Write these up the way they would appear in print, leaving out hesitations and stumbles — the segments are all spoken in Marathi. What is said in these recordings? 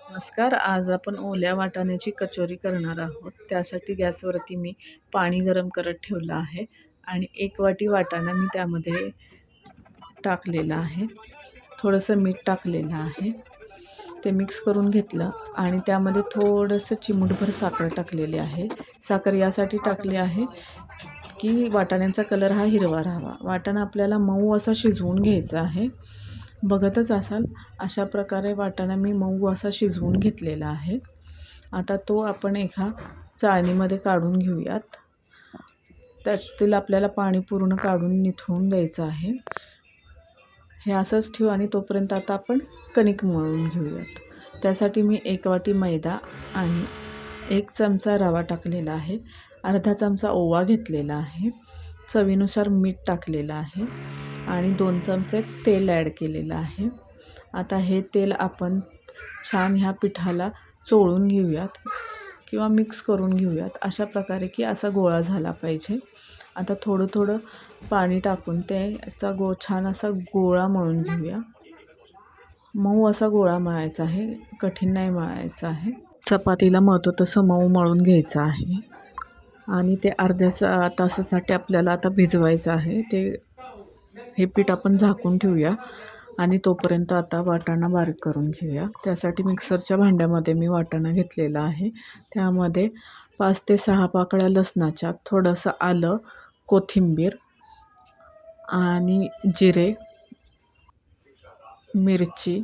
नमस्कार. आज आपण ओल्या वाटाण्याची कचोरी करणार आहोत. त्यासाठी गॅसवरती मी पाणी गरम करत ठेवलं आहे आणि 1 वाटी वाटाणा मी त्यामध्ये टाकलेला आहे. थोडंसं मीठ टाकलेलं आहे. ते मिक्स करून घेतलं आणि त्यामध्ये थोडंसं चिमूटभर साखर टाकलेली आहे. साखर यासाठी टाकली आहे की वाटाण्याचा कलर हा हिरवा राहावा. वाटाणा आपल्याला मऊ असा शिजवून घ्यायचा आहे. बघतच असाल अशा प्रकारे वाटाणा मी मऊ असा शिजवून घेतलेला आहे. आता तो आपण एका चाळणीमध्ये काढून घेऊयात. त्यातील आपल्याला पाणी पूर्ण काढून निथळून द्यायचं आहे. हे असंच ठेवू आणि तोपर्यंत आता आपण कणिक मळून घेऊयात. त्यासाठी मी 1 वाटी मैदा आणि 1 चमचा रवा टाकलेला आहे. अर्धा चमचा ओवा घेतलेला आहे. चवीनुसार मीठ टाकलेलं आहे आणि 2 चमचे तेल ॲड केलेलं आहे. आता हे तेल आपण छान ह्या पिठाला चोळून घेऊयात किंवा मिक्स करून घेऊयात अशा प्रकारे की असा गोळा झाला पाहिजे. आता थोडं थोडं पाणी टाकून त्याचा छान असा गोळा मळून घेऊया. मऊ असा गोळा मळायचा आहे, कठीण नाही मळायचा आहे. चपातीला मळतो तसं मऊ मळून घ्यायचं आहे आणि ते अर्ध्या तासासाठी आपल्याला आता भिजवायचं आहे. हे पीठ आपण झाकून ठेवूया आणि तोपर्यंत आता वाटाणा बारीक करून घेऊया. त्यासाठी मिक्सरच्या भांड्यामध्ये मी वाटाणा घेतलेला आहे. त्यामध्ये 5 ते 6 पाकळ्या लसणाच्या, थोडंसं आलं, कोथिंबीर आणि जिरे, मिरची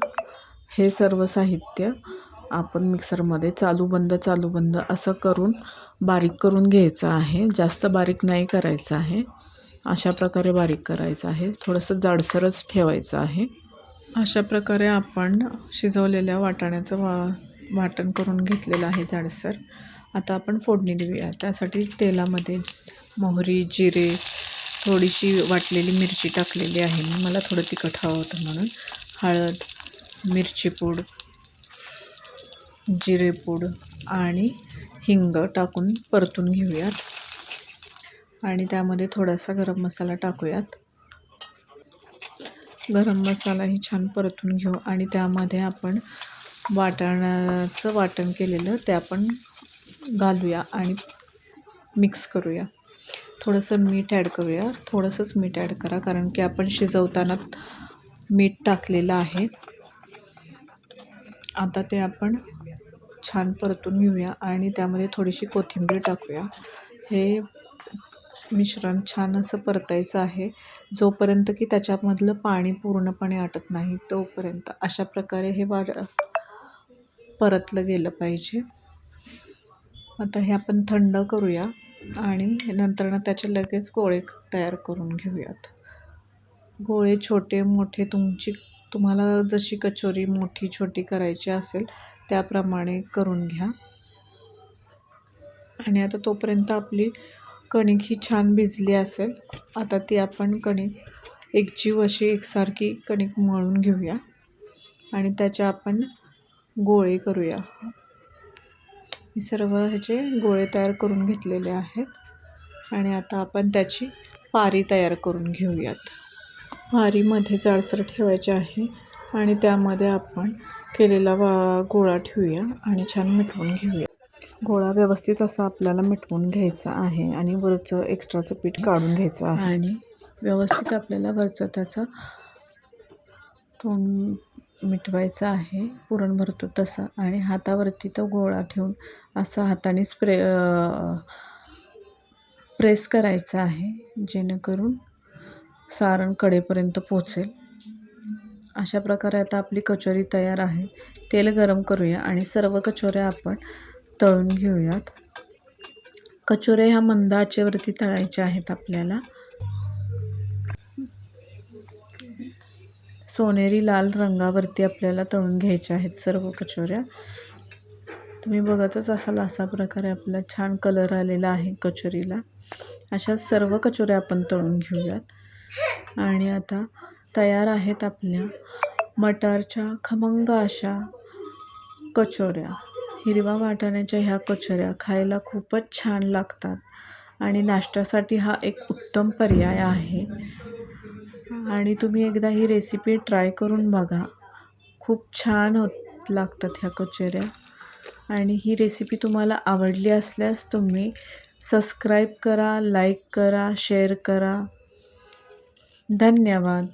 हे सर्व साहित्य आपण मिक्सरमध्ये चालू बंद असं करून बारीक करून घ्यायचं आहे. जास्त बारीक नाही करायचं आहे. अशा प्रकारे बारीक करायचं आहे. थोडंसं जाडसरच ठेवायचं आहे. अशा प्रकारे आपण शिजवलेल्या वाटाण्याचं वाटण करून घेतलेलं आहे जाडसर. आता आपण फोडणी देऊया. त्यासाठी तेलामध्ये मोहरी, जिरे, थोडीशी वाटलेली मिरची टाकलेली आहे मी. मला थोडं तिखट हवं होतं म्हणून. हळद, मिरची पूड, जिरे पूड आणि हिंग टाकून परतून घेऊयात आणि त्यामध्ये थोडासा गरम मसाला टाकूयात. गरम मसालाही छान परतून घेऊ आणि त्यामध्ये आपण वाटाण्याचं वाटण केलेलं ते आपण घालूया आणि मिक्स करूया. थोडंसं मीठ ॲड करूया. थोडंसंच मीठ ॲड करा कारण की आपण शिजवताना मीठ टाकलेलं आहे. आता ते आपण छान परतून घेऊया आणि त्यामध्ये थोडीशी कोथिंबीर टाकूया. हे मिश्रण छान असं परतायचं आहे जोपर्यंत की त्याच्यामधलं पाणी पूर्णपणे आटत नाही तोपर्यंत. अशा प्रकारे हे परतलं गेलं पाहिजे. आता हे आपण थंड करूया आणि नंतर त्याचे लगेच गोळे तयार करून घेऊयात. गोळे छोटे मोठे तुम्हाला जशी कचोरी मोठी छोटी करायची असेल त्याप्रमाणे करून घ्या. आणि आता तोपर्यंत आपली कणिक ही छान भिजली असेल. आता ती आपण कणिक एकजीव अशी एकसारखी कणिक मळून घेऊया आणि त्याचे आपण गोळे करूया. हे सर्व ह्याचे गोळे तयार करून घेतलेले आहेत आणि आता आपण त्याची पारी तयार करून घेऊयात. पारीमध्ये जाडसर ठेवायचे आहे आणि त्यामध्ये आपण केलेला गोळा ठेवूया आणि छान मिटवून घेऊया. गोळा व्यवस्थित असा आपल्याला मिटवून घ्यायचा आहे आणि वरचं एक्स्ट्राचं पीठ काढून घ्यायचं आहे आणि व्यवस्थित आपल्याला वरचं त्याचं तोंड मिटवायचं आहे. पुरण भरतो तसं आणि हातावरती तो गोळा ठेवून असा हाताने प्रेस करायचा आहे जेणेकरून सारण कडेपर्यंत पोचेल. अशा प्रकारे आता आपली कचोरी तयार आहे. तेल गरम करूया आणि सर्व कचोऱ्या आपण तळून घेऊयात. कचोऱ्या ह्या मंद आचेवरती तळायच्या आहेत आपल्याला. सोनेरी लाल रंगावरती आपल्याला तळून घ्यायच्या आहेत सर्व कचोऱ्या. तुम्ही बघतच असाल अशा प्रकारे आपला छान कलर आलेला आहे कचोरीला. अशा सर्व कचोऱ्या आपण तळून घेऊयात आणि आता तयार आहेत आपल्या मटारच्या खमंग अशा कचोऱ्या. हिरवा वाटाण्याच्या ह्या कचोऱ्या खायला खूपच छान लागतात आणि नाश्त्यासाठी हा एक उत्तम पर्याय आहे. आणि तुम्ही एकदा ही रेसिपी ट्राय करून बघा. खूप छान मस्त लागतात ह्या कचोऱ्या. आणि ही रेसिपी तुम्हाला आवडली असल्यास तुम्ही सबस्क्राईब करा, लाईक करा, शेअर करा. धन्यवाद.